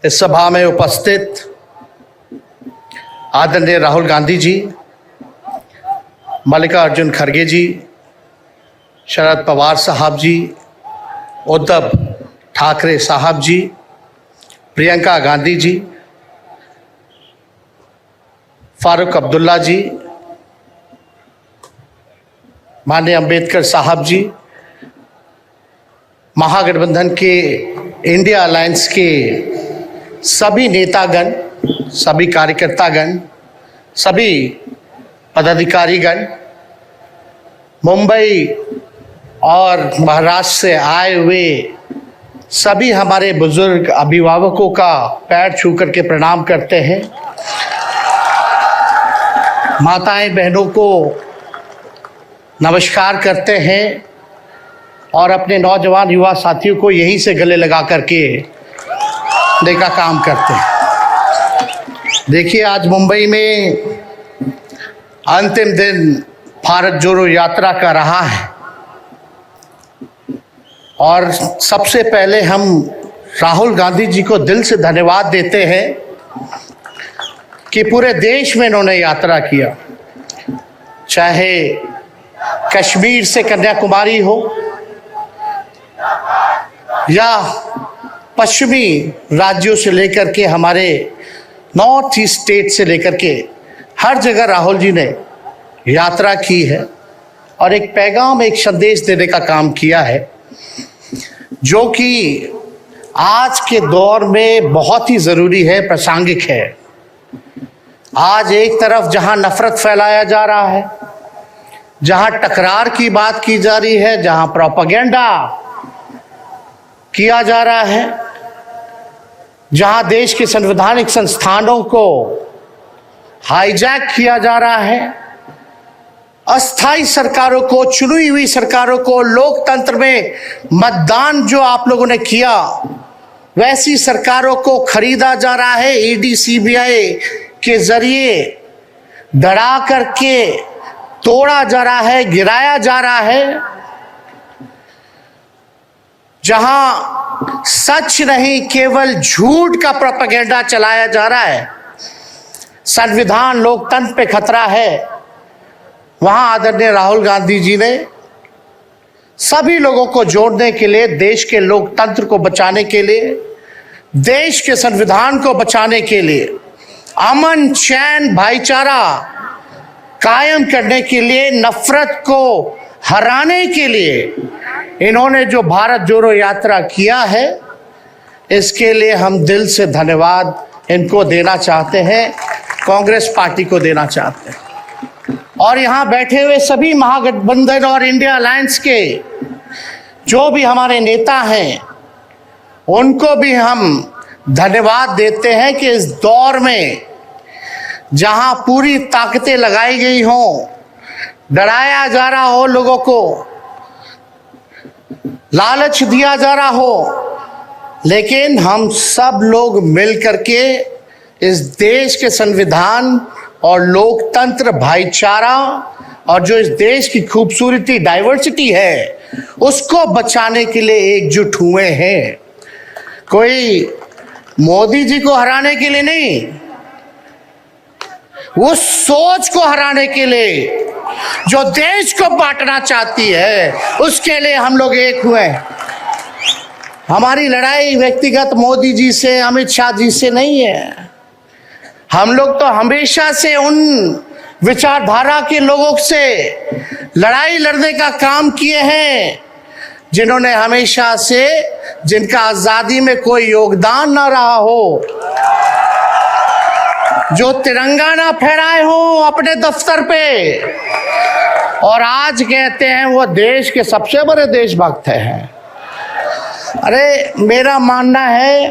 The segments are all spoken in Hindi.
इस सभा में उपस्थित आदरणीय राहुल गांधी जी, मल्लिकार्जुन खड़गे जी, शरद पवार साहब जी, उद्धव ठाकरे साहब जी, प्रियंका गांधी जी, फारूक अब्दुल्ला जी, माननीय अंबेडकर साहब जी, महागठबंधन के इंडिया अलायंस के सभी नेतागण, सभी कार्यकर्तागण, सभी पदाधिकारीगण, मुंबई और महाराष्ट्र से आए हुए सभी हमारे बुजुर्ग अभिभावकों का पैर छू करके प्रणाम करते हैं। माताएं बहनों को नमस्कार करते हैं और अपने नौजवान युवा साथियों को यहीं से गले लगा करके देखा काम करते हैं। देखिए, आज मुंबई में अंतिम दिन भारत जोड़ो यात्रा का रहा है और सबसे पहले हम राहुल गांधी जी को दिल से धन्यवाद देते हैं कि पूरे देश में इन्होंने यात्रा किया, चाहे कश्मीर से कन्याकुमारी हो या पश्चिमी राज्यों से लेकर के हमारे नॉर्थ ईस्ट स्टेट से लेकर के हर जगह राहुल जी ने यात्रा की है और एक पैगाम, एक संदेश देने का काम किया है, जो कि आज के दौर में बहुत ही ज़रूरी है, प्रासंगिक है। आज एक तरफ जहां नफरत फैलाया जा रहा है, जहां टकरार की बात की जा रही है, जहां प्रोपेगेंडा किया जा रहा है, जहां देश के संवैधानिक संस्थानों को हाईजैक किया जा रहा है, अस्थाई सरकारों को, चुनी हुई सरकारों को, लोकतंत्र में मतदान जो आप लोगों ने किया वैसी सरकारों को खरीदा जा रहा है, ईडी सीबीआई के जरिए डरा करके तोड़ा जा रहा है, गिराया जा रहा है। जहां सच नहीं केवल झूठ का प्रोपेगेंडा चलाया जा रहा है, संविधान लोकतंत्र पे खतरा है, वहां आदरणीय राहुल गांधी जी ने सभी लोगों को जोड़ने के लिए, देश के लोकतंत्र को बचाने के लिए, देश के संविधान को बचाने के लिए, अमन चैन भाईचारा कायम करने के लिए, नफरत को हराने के लिए इन्होंने जो भारत जोड़ो यात्रा किया है, इसके लिए हम दिल से धन्यवाद इनको देना चाहते हैं, कांग्रेस पार्टी को देना चाहते हैं। और यहाँ बैठे हुए सभी महागठबंधन और इंडिया अलायंस के जो भी हमारे नेता हैं, उनको भी हम धन्यवाद देते हैं कि इस दौर में जहां पूरी ताकतें लगाई गई हों, डराया जा रहा हो, लोगों को लालच दिया जा रहा हो, लेकिन हम सब लोग मिल करके इस देश के संविधान और लोकतंत्र, भाईचारा और जो इस देश की खूबसूरती, डाइवर्सिटी है, उसको बचाने के लिए एकजुट हुए हैं। कोई मोदी जी को हराने के लिए नहीं, वो सोच को हराने के लिए जो देश को बांटना चाहती है, उसके लिए हम लोग एक हुए। हमारी लड़ाई व्यक्तिगत मोदी जी से, अमित शाह जी से नहीं है। हम लोग तो हमेशा से उन विचारधारा के लोगों से लड़ाई लड़ने का काम किए हैं जिन्होंने हमेशा से, जिनका आजादी में कोई योगदान ना रहा हो, जो तिरंगा ना फहराए हो अपने दफ्तर पे, और आज कहते हैं वो देश के सबसे बड़े देशभक्त हैं। अरे, मेरा मानना है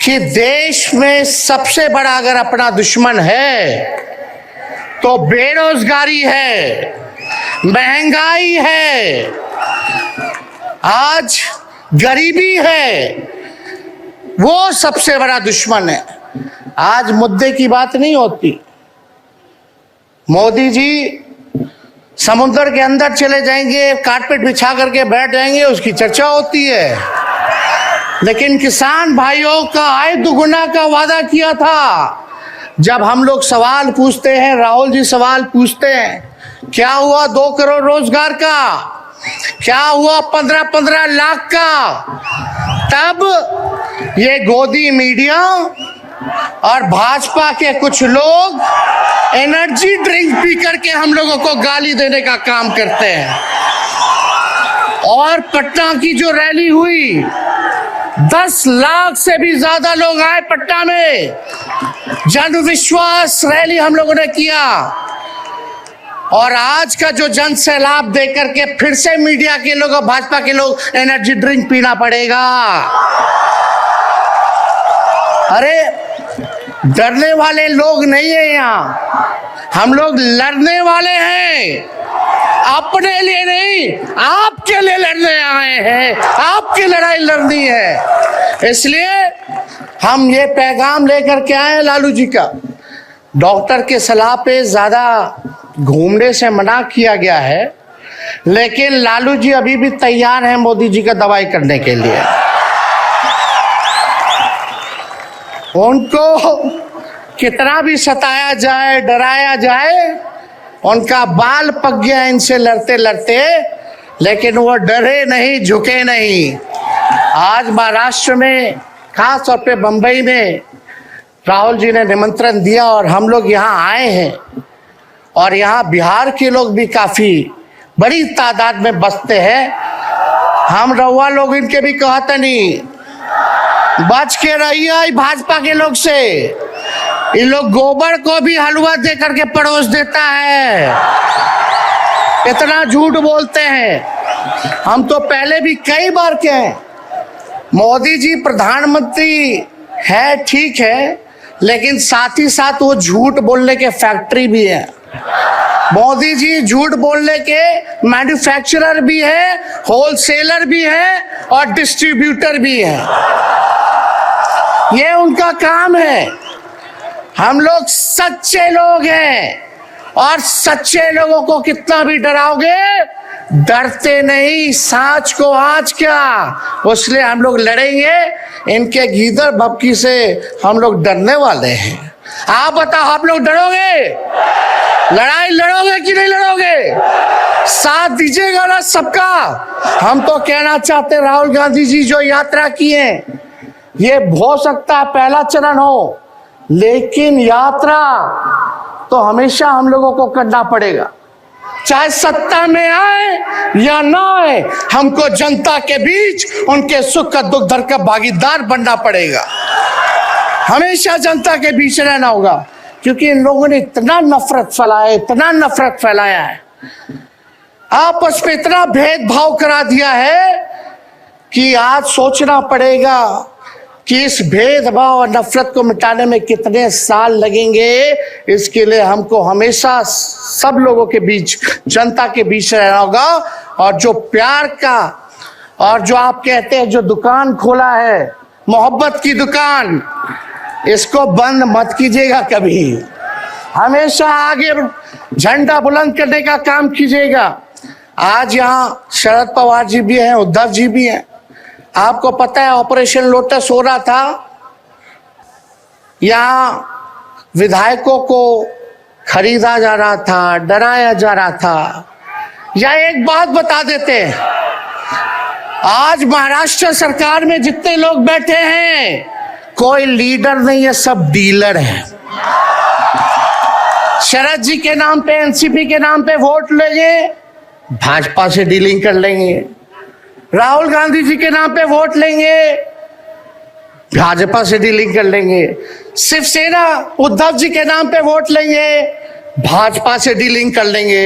कि देश में सबसे बड़ा अगर अपना दुश्मन है तो बेरोजगारी है, महंगाई है, आज गरीबी है, वो सबसे बड़ा दुश्मन है। आज मुद्दे की बात नहीं होती। मोदी जी समुद्र के अंदर चले जाएंगे, कारपेट बिछा करके बैठ जाएंगे, उसकी चर्चा होती है। लेकिन किसान भाइयों का आय दुगुना का वादा किया था। जब हम लोग सवाल पूछते हैं, राहुल जी सवाल पूछते हैं, क्या हुआ 2 करोड़ रोजगार का, क्या हुआ 15-15 लाख का, तब ये गोदी मीडिया और भाजपा के कुछ लोग एनर्जी ड्रिंक पी करके हम लोगों को गाली देने का काम करते हैं। और पटना की जो रैली हुई, 10 लाख से भी ज्यादा लोग आए पटना में, जन विश्वास रैली हम लोगों ने किया। और आज का जो जन सैलाब देकर के फिर से मीडिया के लोग और भाजपा के लोग एनर्जी ड्रिंक पीना पड़ेगा। अरे डरने वाले लोग नहीं है यहाँ, हम लोग लड़ने वाले हैं, अपने लिए नहीं आपके लिए लड़ने आए हैं, आपकी लड़ाई लड़नी है। इसलिए हम ये पैगाम लेकर के आए लालू जी का। डॉक्टर के सलाह पे ज्यादा घूमने से मना किया गया है, लेकिन लालू जी अभी भी तैयार हैं मोदी जी का दवाई करने के लिए। उनको कितना भी सताया जाए, डराया जाए, उनका बाल पक गया इनसे लड़ते लड़ते, लेकिन वो डरे नहीं, झुके नहीं। आज महाराष्ट्र में, खास तौर पे बंबई में राहुल जी ने निमंत्रण दिया और हम लोग यहाँ आए हैं। और यहाँ बिहार के लोग भी काफी बड़ी तादाद में बसते हैं। हम रउआ लोग इनके भी कहते नहीं, बच के रहिए भाजपा के लोग से। इन लोग गोबर को भी हलवा दे करके परोस देता है, इतना झूठ बोलते हैं। हम तो पहले भी कई बार कहे, मोदी जी प्रधानमंत्री है ठीक है, लेकिन साथ ही साथ वो झूठ बोलने के फैक्ट्री भी है। मोदी जी झूठ बोलने के मैन्युफैक्चरर भी है, होलसेलर भी है और डिस्ट्रीब्यूटर भी है। ये उनका काम है। हम लोग सच्चे लोग हैं और सच्चे लोगों को कितना भी डराओगे, डरते नहीं, सांच को आज क्या। इसलिए हम लोग लड़ेंगे, इनके गीदड़ भपकी से हम लोग डरने वाले हैं। आप बताओ, आप लोग डरोगे? लड़ाई लड़ोगे कि नहीं लड़ोगे? साथ दीजिएगा ना सबका। हम तो कहना चाहते, राहुल गांधी जी जो यात्रा की है, ये हो सकता है पहला चरण हो, लेकिन यात्रा तो हमेशा हम लोगों को करना पड़ेगा। चाहे सत्ता में आए या ना आए, हमको जनता के बीच उनके सुख का दुख दर्द का भागीदार बनना पड़ेगा। हमेशा जनता के बीच रहना होगा, क्योंकि इन लोगों ने इतना नफरत फैलाया, इतना नफरत फैलाया है, आपस में इतना भेदभाव करा दिया है कि आज सोचना पड़ेगा कि इस भेदभाव और नफरत को मिटाने में कितने साल लगेंगे। इसके लिए हमको हमेशा सब लोगों के बीच, जनता के बीच रहना होगा। और जो प्यार का, और जो आप कहते हैं जो दुकान खोला है, मोहब्बत की दुकान, इसको बंद मत कीजिएगा कभी। हमेशा आगे झंडा बुलंद करने का काम कीजिएगा। आज यहाँ शरद पवार जी भी हैं, उद्धव जी भी हैं। आपको पता है ऑपरेशन लोटस हो रहा था, यहाँ विधायकों को खरीदा जा रहा था, डराया जा रहा था। या एक बात बता देते हैं, आज महाराष्ट्र सरकार में जितने लोग बैठे हैं, कोई लीडर नहीं है, सब डीलर है। शरद जी के नाम पे, एनसीपी के नाम पे वोट लेंगे, भाजपा से डीलिंग कर लेंगे। राहुल गांधी जी के नाम पे वोट लेंगे, भाजपा से डीलिंग कर लेंगे। शिवसेना उद्धव जी के नाम पे वोट लेंगे, भाजपा से डीलिंग कर लेंगे।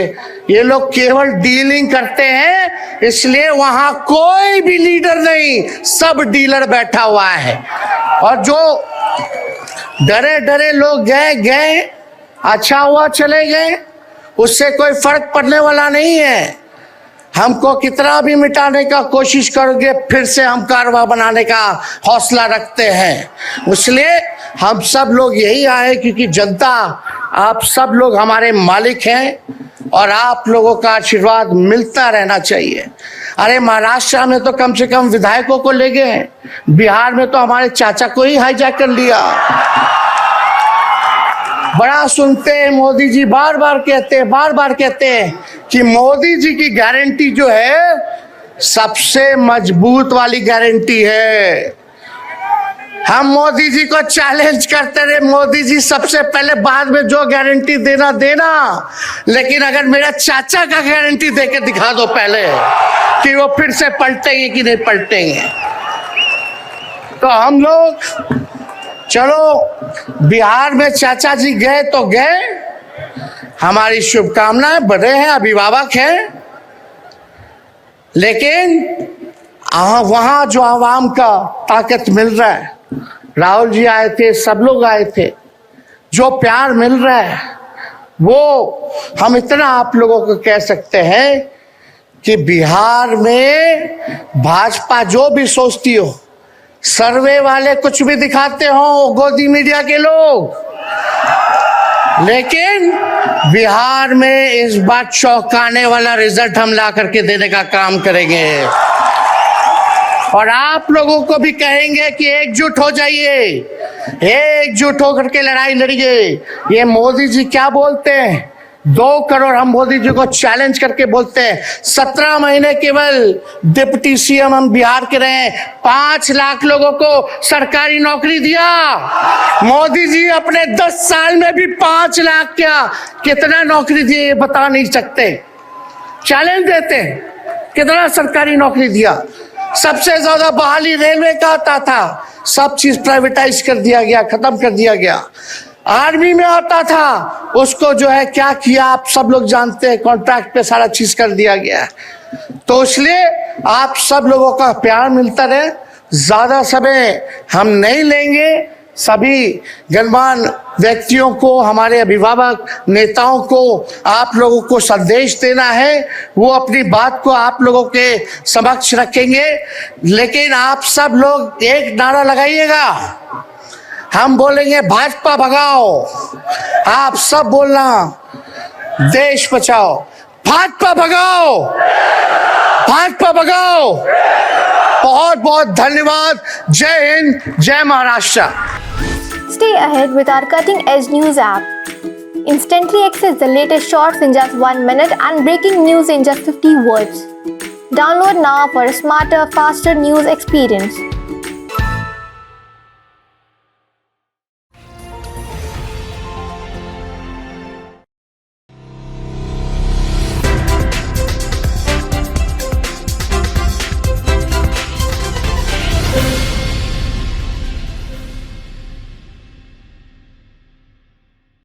ये लोग केवल डीलिंग करते हैं, इसलिए वहां कोई भी लीडर नहीं, सब डीलर बैठा हुआ है। और जो डरे डरे लोग गए, अच्छा हुआ चले गए, उससे कोई फर्क पड़ने वाला नहीं है। हमको कितना भी मिटाने का कोशिश करोगे, फिर से हम कारवा बनाने का हौसला रखते हैं। इसलिए हम सब लोग यही आए, क्योंकि जनता आप सब लोग हमारे मालिक हैं और आप लोगों का आशीर्वाद मिलता रहना चाहिए। अरे महाराष्ट्र में तो कम से कम विधायकों को ले गए, बिहार में तो हमारे चाचा को ही हाईजैक कर लिया। बड़ा सुनते हैं मोदी जी बार बार कहते हैं कि मोदी जी की गारंटी जो है सबसे मजबूत वाली गारंटी है। हम मोदी जी को चैलेंज करते रहे, मोदी जी सबसे पहले, बाद में जो गारंटी देना, लेकिन अगर मेरा चाचा का गारंटी देके दिखा दो पहले कि वो फिर से पलटेंगे कि नहीं पलटेंगे। तो हम लोग चलो बिहार में चाचा जी गए तो गए, हमारी शुभकामनाएं, बड़े हैं, अभिभावक हैं, लेकिन वहां जो आवाम का ताकत मिल रहा है, राहुल जी आए थे, सब लोग आए थे, जो प्यार मिल रहा है वो हम इतना आप लोगों को कह सकते हैं कि बिहार में भाजपा जो भी सोचती हो, सर्वे वाले कुछ भी दिखाते हो, गोदी मीडिया के लोग, लेकिन बिहार में इस बार चौंकाने वाला रिजल्ट हम ला करके देने का काम करेंगे और आप लोगों को भी कहेंगे कि एकजुट हो जाइए, एकजुट होकर के लड़ाई लड़िए। ये मोदी जी क्या बोलते हैं, 2 करोड़, हम मोदी जी को चैलेंज करके बोलते हैं 17 महीने केवल डिप्टी सीएम हम बिहार के रहे, 5 लाख लोगों को सरकारी नौकरी दिया। मोदी जी अपने 10 साल में भी 5 लाख क्या कितना नौकरी दिए ये बता नहीं सकते। चैलेंज देते हैं कितना सरकारी नौकरी दिया। सबसे ज्यादा बहाली रेलवे का आता था, सब चीज प्राइवेटाइज कर दिया गया, खत्म कर दिया गया। आर्मी में आता था, उसको जो है क्या किया आप सब लोग जानते हैं, कॉन्ट्रैक्ट पे सारा चीज कर दिया गया। तो इसलिए आप सब लोगों का प्यार मिलता रहे, ज्यादा समय हम नहीं लेंगे। सभी गणमान्य व्यक्तियों को, हमारे अभिभावक नेताओं को आप लोगों को संदेश देना है, वो अपनी बात को आप लोगों के समक्ष रखेंगे। लेकिन आप सब लोग एक नारा लगाइएगा, हम बोलेंगे भाजपा भगाओ, आप सब बोलना देश बचाओ, भाजपा भगाओ, भाजपा भगाओ। बहुत बहुत धन्यवाद। जय हिंद, जय Maharashtra. Stay ahead with our cutting-edge news app. Instantly access the latest shorts in just 1 minute and breaking news in just 50 words. Download now for a smarter, faster news experience.